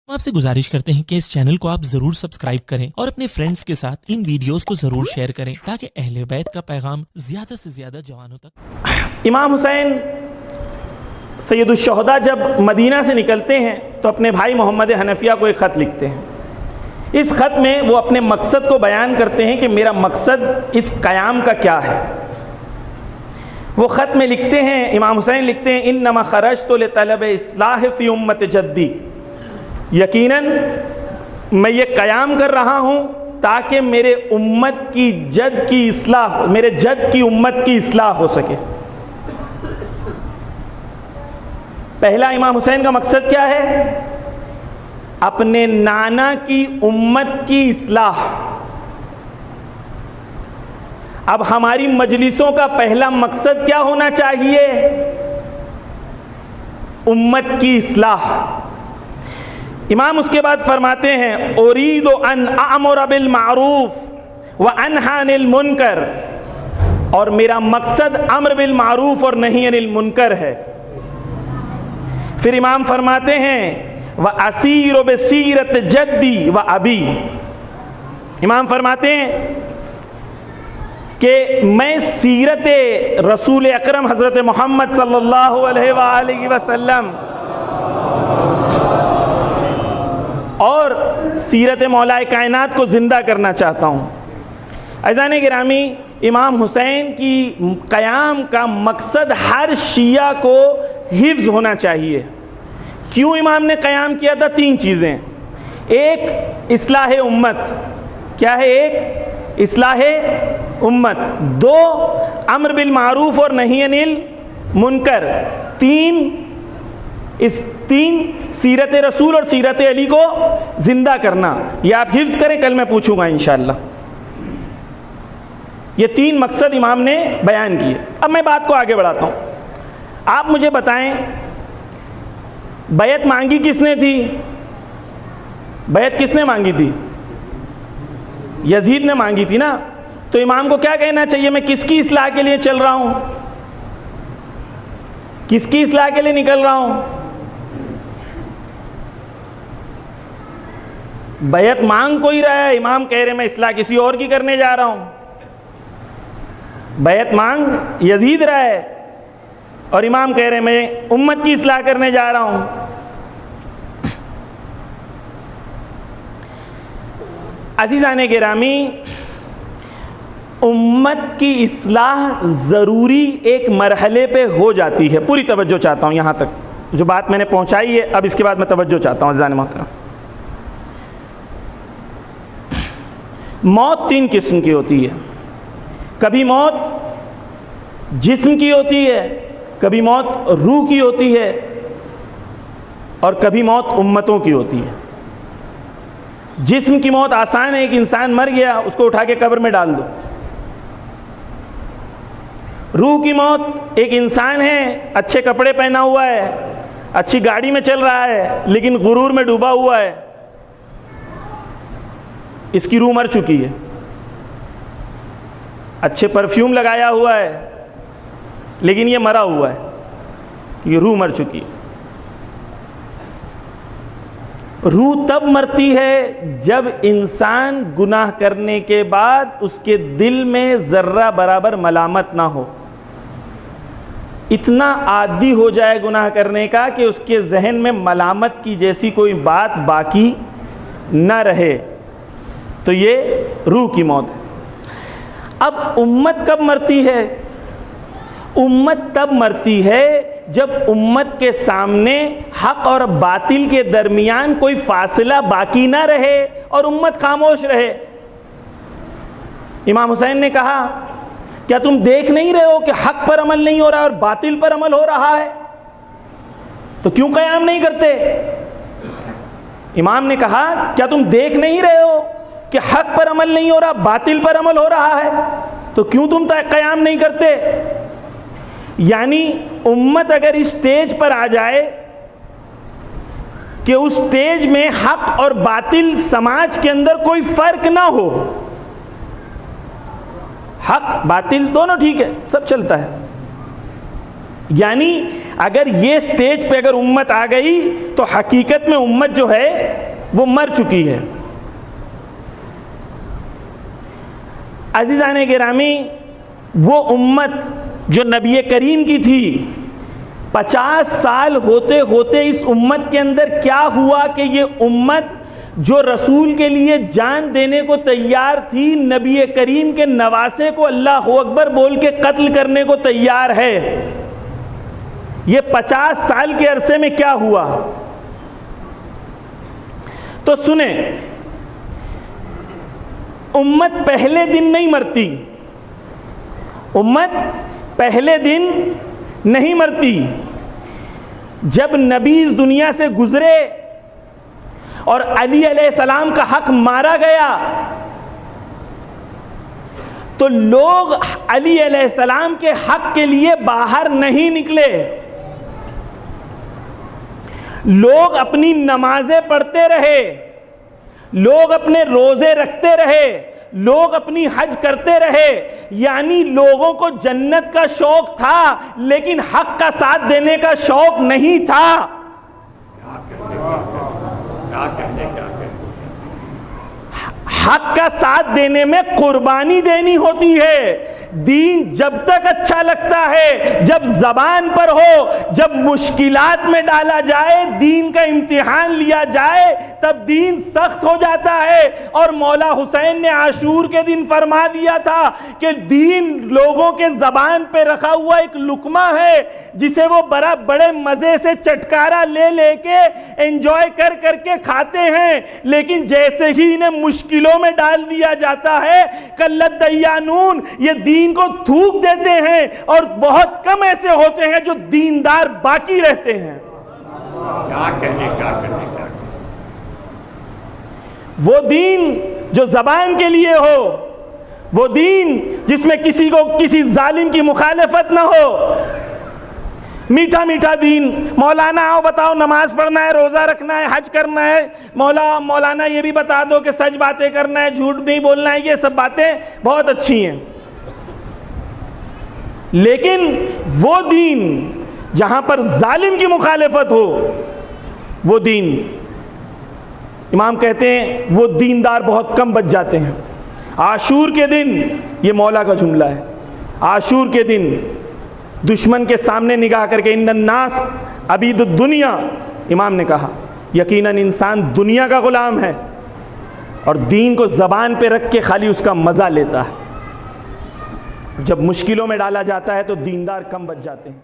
हम आपसे गुजारिश करते हैं कि इस चैनल को आप जरूर सब्सक्राइब करें और अपने फ्रेंड्स के साथ इन वीडियोस को जरूर शेयर करें ताकि अहले बैत का पैगाम ज्यादा से ज्यादा जवानों तक। इमाम हुसैन सैयदुश्शुहदा जब मदीना से निकलते हैं तो अपने भाई मोहम्मद हनफिया को एक ख़त लिखते हैं। इस ख़त में वो अपने मकसद को बयान करते हैं कि मेरा मकसद इस क़याम का क्या है। वो ख़त में लिखते हैं, इमाम हुसैन लिखते हैं, इन्नमा खरजतु लितलब इस्लाह फ़ी उम्मत जद्दी, यकीनन मैं ये क़याम कर रहा हूँ ताकि मेरे उम्मत की जद की इस्लाह, मेरे जद की उम्मत की इस्लाह हो सके। पहला इमाम हुसैन का मकसद क्या है? अपने नाना की उम्मत की इस्लाह। अब हमारी मजलिसों का पहला मकसद क्या होना चाहिए? उम्मत की इस्लाह। इमाम उसके बाद फरमाते हैं, उरीदु अन अमर बिल मारूफ व अनहा अनिल मुनकर, और मेरा मकसद अम्र बिल मारूफ और नहीं अनिल मुनकर है। फिर इमाम फरमाते हैं, व असीर बसीरत जद्दी व अबी, इमाम फरमाते हैं कि मैं सीरत रसूल अकरम हज़रत मोहम्मद सल्लल्लाहु अलैहि वसल्लम और सीरत मौलाए कायनात को ज़िंदा करना चाहता हूँ। अज़ान गिरामी, इमाम हुसैन की क़याम का मकसद हर शिया को हिफ्ज़ होना चाहिए। क्यों इमाम ने क़याम किया था? तीन चीज़ें। एक, इस्लाह उम्मत। क्या है? एक, इस्लाह उम्मत। दो, अम्र बिल मारूफ और नहीं अनिल मुनकर। तीन, सीरत रसूल और सीरत अली को ज़िंदा करना। ये आप हिफ्ज़ करें, कल मैं पूछूंगा इंशाअल्लाह। ये तीन मकसद इमाम ने बयान किए। अब मैं बात को आगे बढ़ाता हूँ। आप मुझे बताएं, बैत मांगी किसने थी? बैत किसने मांगी थी? यजीद ने मांगी थी ना। तो इमाम को क्या कहना चाहिए? मैं किसकी इस्लाह के लिए चल रहा हूँ? किसकी इस्लाह के लिए निकल रहा हूँ? बैत मांग कोई रहा है, इमाम कह रहे मैं इस्लाह किसी और की करने जा रहा हूँ। बैत मांग यजीद रहा है और इमाम कह रहे मैं उम्मत की इस्लाह करने जा रहा हूँ। अज़ीज़ाने गिरामी, उम्मत की इस्लाह ज़रूरी एक मरहले पे हो जाती है। पूरी तवज्जो चाहता हूँ यहाँ तक, जो बात मैंने पहुँचाई है। अब इसके बाद मैं तवज्जो चाहता हूँ। अज़ीज़ान मोहतरम, मौत तीन किस्म की होती है। कभी मौत जिस्म की होती है, कभी मौत रूह की होती है, और कभी मौत उम्मतों की होती है। जिस्म की मौत आसान है, एक इंसान मर गया, उसको उठा के कब्र में डाल दो। रूह की मौत, एक इंसान है, अच्छे कपड़े पहना हुआ है, अच्छी गाड़ी में चल रहा है, लेकिन गुरूर में डूबा हुआ है, इसकी रूह मर चुकी है। अच्छे परफ्यूम लगाया हुआ है, लेकिन ये मरा हुआ है, ये रूह मर चुकी है। रूह तब मरती है जब इंसान गुनाह करने के बाद उसके दिल में ज़र्रा बराबर मलामत ना हो। इतना आदी हो जाए गुनाह करने का कि उसके जहन में मलामत की जैसी कोई बात बाकी ना रहे, तो ये रूह की मौत है। अब उम्मत कब मरती है? उम्मत तब मरती है जब उम्मत के सामने हक और बातिल के दरमियान कोई फासला बाकी ना रहे और उम्मत खामोश रहे। इमाम हुसैन ने कहा, क्या तुम देख नहीं रहे हो कि हक पर अमल नहीं हो रहा और बातिल पर अमल हो रहा है? तो क्यों क़याम नहीं करते? इमाम ने कहा, क्या तुम देख नहीं रहे हो कि हक पर अमल नहीं हो रहा, बातिल पर अमल हो रहा है? तो क्यों तुम क़याम नहीं करते? यानी उम्मत अगर इस स्टेज पर आ जाए कि उस स्टेज में हक और बातिल समाज के अंदर कोई फर्क ना हो, हक बातिल दोनों ठीक है, सब चलता है, यानी अगर ये स्टेज पे अगर उम्मत आ गई तो हकीकत में उम्मत जो है वो मर चुकी है। अज़ीज़ाने गिरामी, वो उम्मत जो नबी करीम की थी, 50 साल होते होते इस उम्मत के अंदर क्या हुआ कि ये उम्मत जो रसूल के लिए जान देने को तैयार थी, नबी करीम के नवासे को अल्लाह अकबर बोल के कत्ल करने को तैयार है। ये 50 साल के अरसे में क्या हुआ? तो सुने, उम्मत पहले दिन नहीं मरती, उम्मत पहले दिन नहीं मरती। जब नबी इस दुनिया से गुजरे और अली अलैहिस्सलाम का हक मारा गया तो लोग अली अलैहिस्सलाम के हक के लिए बाहर नहीं निकले। लोग अपनी नमाजें पढ़ते रहे, लोग अपने रोजे रखते रहे, लोग अपनी हज करते रहे। यानी लोगों को जन्नत का शौक था लेकिन हक का साथ देने का शौक नहीं था। हक का साथ देने में कुर्बानी देनी होती है। दीन जब तक अच्छा लगता है, जब जबान पर हो, जब मुश्किलात में डाला जाए, दीन का इम्तिहान लिया जाए, तब दीन सख्त हो जाता है। और मौला हुसैन ने आशूर के दिन फरमा दिया था कि दीन लोगों के जबान पे रखा हुआ एक लुकमा है जिसे वो बड़े मजे से चटकारा ले लेके एंजॉय कर करके खाते हैं, लेकिन जैसे ही इन्हें मुश्किलों में डाल दिया जाता है, कल्लत दय्यानून, ये दीन को थूक देते हैं। और बहुत कम ऐसे होते हैं जो दीनदार बाकी रहते हैं। क्या कहने वो दीन जो जबान के लिए हो, वो दीन जिसमें किसी को किसी जालिम की मुखालफत ना हो, मीठा मीठा दीन। मौलाना आओ बताओ, नमाज पढ़ना है, रोज़ा रखना है, हज करना है, मौलाना ये भी बता दो कि सच बातें करना है, झूठ नहीं बोलना है। ये सब बातें बहुत अच्छी हैं, लेकिन वो दीन जहां पर जालिम की मुखालफत हो, वो दीन, इमाम कहते हैं वो दीनदार बहुत कम बच जाते हैं। आशूर के दिन, ये मौला का जुमला है, आशूर के दिन दुश्मन के सामने निगाह करके इन्नन्नास अबीदुद दुनिया, इमाम ने कहा यकीनन इंसान दुनिया का गुलाम है और दीन को ज़बान पे रख के खाली उसका मज़ा लेता है। जब मुश्किलों में डाला जाता है तो दीनदार कम बच जाते हैं।